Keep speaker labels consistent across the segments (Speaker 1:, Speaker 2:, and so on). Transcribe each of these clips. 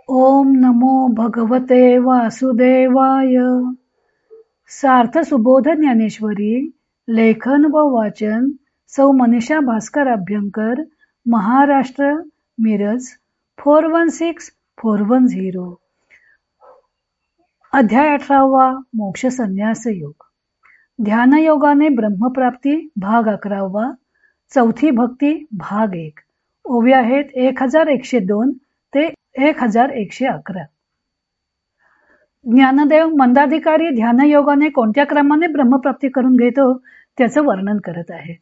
Speaker 1: ओम नमो भगवते वासुदेवाय. सार्थ सुबोध ज्ञानेश्वरी. लेखन व वाचन सौ मनीषा भास्कर अभ्यंकर, महाराष्ट्र, मिरज 416410. अध्याय 18. मोक्ष संन्यास योग. ध्यानयोगाने ब्रह्मप्राप्ती भाग 11. चौथी भक्ती भाग 1. ओव्या आहेत 1102 ते 1111. ज्ञानदेव मंदाधिकारी ध्यानयोगाने कोणत्या क्रमाने ब्रह्मप्राप्ती करून घेतो त्याचं वर्णन करत आहेत.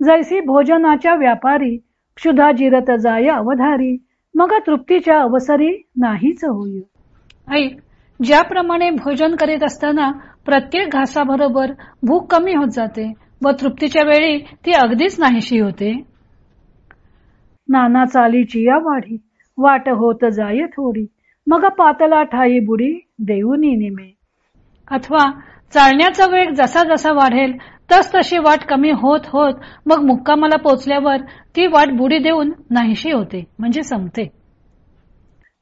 Speaker 1: जैसी भोजनाच्या व्यापारी, क्षुधा जिरत जाय अवधारी, मग तृप्तीच्या अवसरी नाहीच होय. ऐक, ज्याप्रमाणे भोजन करीत असताना प्रत्येक घासाबरोबर भूक कमी होत जाते व तृप्तीच्या वेळी ती अगदीच नाहीशी होते. नाना चालीची या वाढी, वाट होत जाय थोडी, मग पातला ठाई बुडी देऊनी निमे. अथवा चालण्याचा वेग जसा जसा वाढेल तस तशी वाट कमी होत होत मग मुक्कामाला पोचल्यावर ती वाट बुडी देऊन नाहीशी होते, म्हणजे संपते.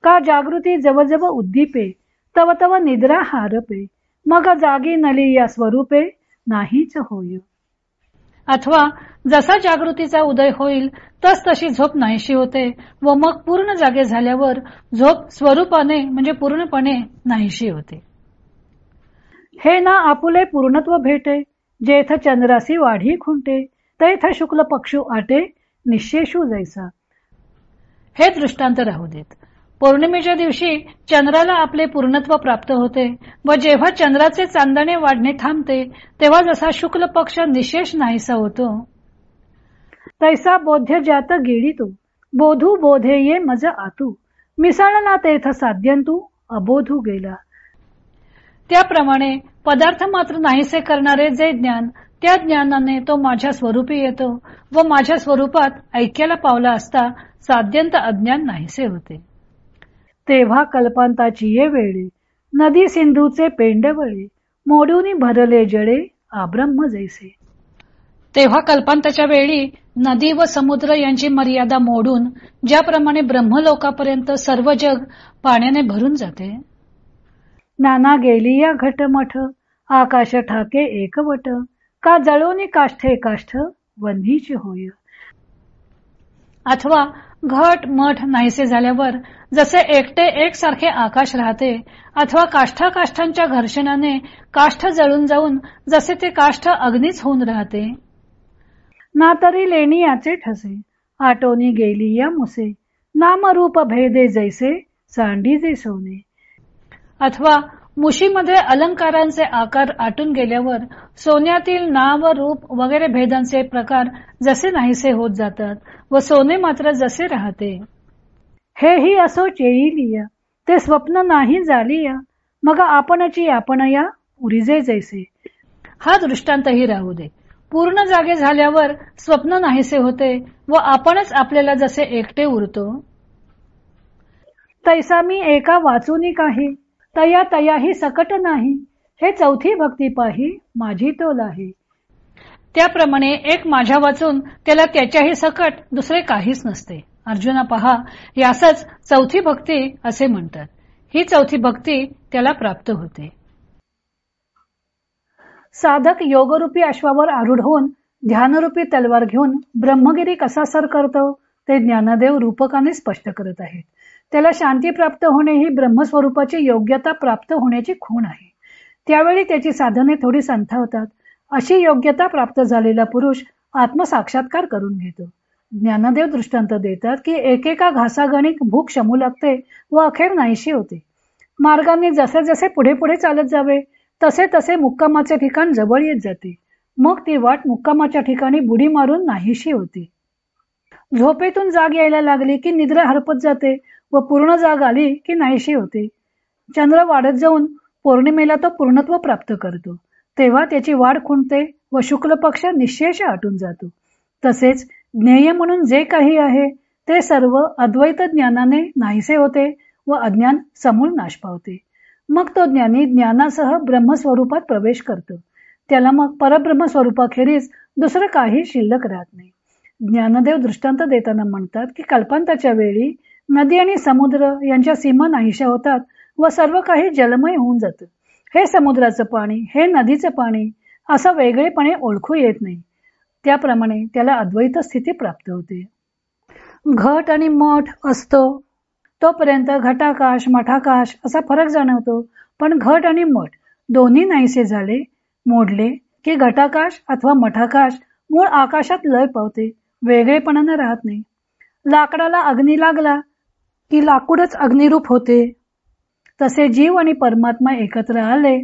Speaker 1: का जागृती जवजव उद्दीपे, तव तव निद्रा हारपे, मग जागी नली या स्वरूपे नाहीच होय. अथवा जसा जागृतीचा उदय होईल तस तशी झोप नाहीशी होते व मग पूर्ण जागे झाल्यावर झोप स्वरूपाने म्हणजे पूर्णपणे नाहीशी होते. हे ना आपुले पूर्णत्व भेटे, जेथ चंद्रासी वाढी खुंटे, तेथ शुक्ल पक्षू आटे निशेषू जैसा. हे दृष्टांत राहू देत. पौर्णिमेच्या दिवशी चंद्राला आपले पूर्णत्व प्राप्त होते व जेव्हा चंद्राचे चांदणे वाढणे थांबते तेव्हा जसा शुक्ल पक्ष निशेष नाहीसा होतो, तैसा बोध्य जात गेळीतो, बोधू बोधे ये मज आतू, मिसळला तेथ साध्यंतू अबोधू गेला. त्याप्रमाणे पदार्थ मात्र नाहीसे करणारे जे ज्ञान, त्या ज्ञानाने तो माझ्या स्वरूपी येतो व माझ्या स्वरूपात ऐक्याला पावला असता साध्यंत अज्ञान नाहीसे होते. तेव्हा कल्पांताची ये वेळे, नदी सिंधूचे पेंडवळे, मोडूनी भरले जळे आब्रह्म जैसे. तेव्हा कल्पांताच्या वेळी नदी व समुद्र यांची मर्यादा मोडून ज्याप्रमाणे ब्रह्मलोकापर्यंत सर्व जग पाण्याने भरून जाते. नाना गेली या घटमठ, आकाश ठाके एकवट, का जळोनी काष्ठे काष्ठ वन्हीची होय. अथवा घट मठ नाहीसे झाल्यावर जसे एकटे एकसारखे आकाश राहते, अथवा काष्ठाकाष्ठांच्या घर्षणाने काष्ठ जळून जाऊन जसे ते काष्ठ अग्नीच होऊन राहते. ना तरी लेणी याचे ठसे, आटोनी गेली या मुसे, नामरूप भेदे जैसे सांडी जे सोने. अथवा मुशीमध्ये अलंकारांचे आकार आटून गेल्यावर सोन्यातील नाव रूप वगैरे भेदांचे प्रकार जसे नाहीसे होत जातात व सोने मात्र जसे राहते. हेही असो चेईलिया, ते स्वप्न नाही झालिया, मग आपणची आपण या उरिजे जैसे. हा दृष्टांतही राहू दे. पूर्ण जागे झाल्यावर स्वप्न नाहीसे होते व आपणच आपल्याला जसे एकटे उरतो. तैसा मी एका वाचूनी काही, तया तयाही सकट नाही, हे चौथी भक्ती पाही माझी तोल आहे. त्याप्रमाणे एक माझ्या वाचून त्याला त्याच्याही सकट दुसरे काहीच नसते. अर्जुना पहा, यासच चौथी भक्ती असे म्हणतात. ही चौथी भक्ती त्याला प्राप्त होते. साधक योगरूपी अश्वावर आरूढ होऊन ध्यानरूपी तलवार घेऊन ब्रह्मगिरी कसा सर करतो ते ज्ञानदेव रूपकाने स्पष्ट करत आहेत. त्याला शांती प्राप्त होणे ही ब्रह्मस्वरूपाची योग्यता प्राप्त होण्याची खूण आहे. त्यावेळी त्याची साधने थोडी संथावतात. अशी योग्यता प्राप्त झालेला पुरुष आत्मसाक्षात्कार करून घेतो. ज्ञानदेव दृष्टांत देतात की एकेका घासागणिक भूक शमू लागते व अखेर नाहीशी होते. मार्गाने जसे जसे पुढे पुढे चालत जावे तसे तसे मुक्कामाचे ठिकाण जवळ येत जाते. मग ती वाट मुक्कामाच्या ठिकाणी बुडी मारून नाहीशी होते. झोपेतून जाग यायला लागली की निद्रा हरपत जाते व पूर्ण जाग आली की नाहीशी होते. चंद्र वाढत जाऊन पौर्णिमेला तो पूर्णत्व प्राप्त करतो, तेव्हा त्याची वाढ खुंटते व शुक्ल पक्ष निशेष आटून जातो. तसेच ज्ञेय म्हणून जे काही आहे ते सर्व अद्वैत ज्ञानाने नाहीसे होते व अज्ञान समूळ नाश पावते. मग तो ज्ञानी ज्ञानासह ब्रह्मस्वरूपात प्रवेश करतो. त्याला मग परब्रह्म स्वरूपाखेरीज दुसरं काही शिल्लक राहत नाही. ज्ञानदेव दृष्टांत देताना म्हणतात की कल्पांताच्या वेळी नदी आणि समुद्र यांच्या सीमा नाहीशा होतात व सर्व काही जलमय होऊन जातं. हे समुद्राचं पाणी, हे नदीचं पाणी असं वेगळेपणे ओळखू येत नाही. त्याप्रमाणे त्याला अद्वैत स्थिती प्राप्त होते. घट आणि मठ असतो तोपर्यंत घटाकाश मठाकाश असा फरक जाणवतो. पण घट आणि मठ दोन्ही नाहीसे झाले, मोडले की घटाकाश अथवा मठाकाश मूळ आकाशात लय पावते, वेगळेपणानं राहत नाही. लाकडाला अग्नी लागला की लाकूडच अग्निरूप होते. तसे जीव आणि परमात्मा एकत्र आले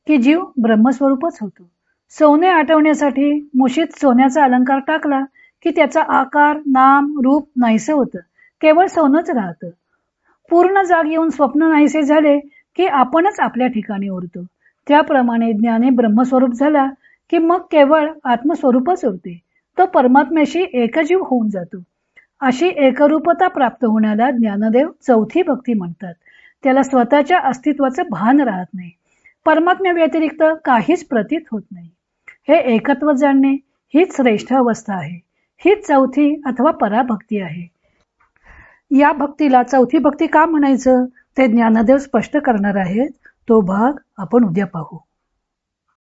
Speaker 1: की जीव ब्रह्मस्वरूपच होतो. सोने आठवण्यासाठी मुशीत सोन्याचा अलंकार टाकला की त्याचा आकार नाम रूप नाहीसे होतं, केवळ सोनच राहतं. पूर्ण जाग येऊन स्वप्न नाहीसे झाले की आपणच आपल्या ठिकाणी उरतो. त्याप्रमाणे ज्ञानी ब्रह्मस्वरूप झाला की मग केवळ आत्मस्वरूपच उरते. तो परमात्म्याशी एकजीव होऊन जातो. अशी एकरूपता प्राप्त होण्याला ज्ञानदेव चौथी भक्ती म्हणतात. त्याला स्वतःच्या अस्तित्वाचं भान राहत नाही. परमात्म्या व्यतिरिक्त काहीच प्रतीत होत नाही. हे एकत्व जाणणे हीच श्रेष्ठ अवस्था आहे. हीच चौथी अथवा पराभक्ती आहे. या भक्तीला चौथी भक्ती का म्हणायचं ते ज्ञानदेव स्पष्ट करणार आहेत. तो भाग आपण उद्या पाहू.